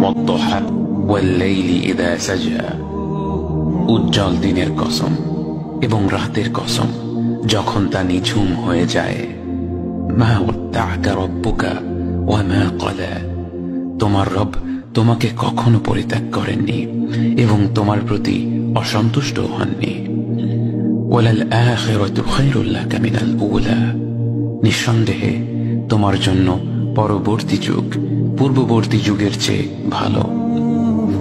والضحى والليل إذا سجى উজ্জ্বল দিনের কসম এবং রাতের কসম যখন তা নিঝুম হয়ে যায়। মা ওয়াদ্দাআকা রাব্বুকা ওয়া মা ক্বালা, তোমার রব তোমাকে কখনো পরিত্যাগ করেননি এবং তোমার প্রতি অসন্তুষ্ট হননি। ওয়ালাল আখিরাতু খায়রুল লাকা মিনাল উলা, নিঃসন্দেহে তোমার জন্য পরবর্তী যুগ পূর্ববর্তী যুগের চেয়ে ভালো।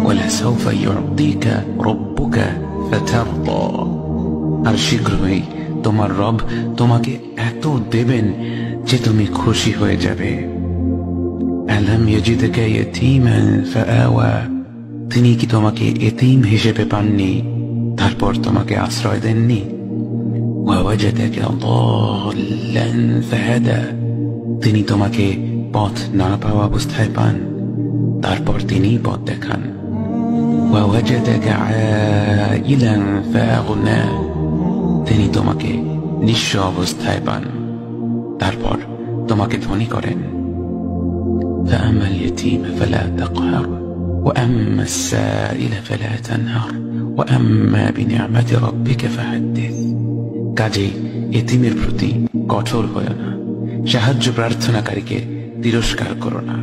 ওয়ালাসাউফা ইউতিকা রাব্বুকা ফাতারদা, আর শীঘ্রই তোমার রব তোমাকে এত দেবেন যে তুমি খুশি হয়ে যাবে। আলাম ইয়াজিদকা ইয়াতীমান ফাআওয়া, তিনি কি তোমাকে এতিম হিসেবে পাননি তারপর তোমাকে আশ্রয় দেননি? ওয়াওয়াজাদাকা দাল্লান ফাহাদা, তিনি তোমাকে পথ না পাওয়া অবস্থায় পান তারপর তিনিই পথ দেখান। ওয়াওয়াজাদাকা আইলান ফাআগনা, তিনি তোমাকে নিঃস্ব অবস্থায় পান তারপর তোমাকে ধনী করেন। فأما اليتيم فلا تقهر وأما السائل فلا تنهر وأما بنعمة ربك فحدث, কাজেই এতিমের প্রতি কঠোর হয়ো না, সাহায্য প্রার্থনাকারীকে তিরস্কার করো না,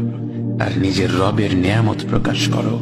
আর নিজের রবের নিয়ামত প্রকাশ করো।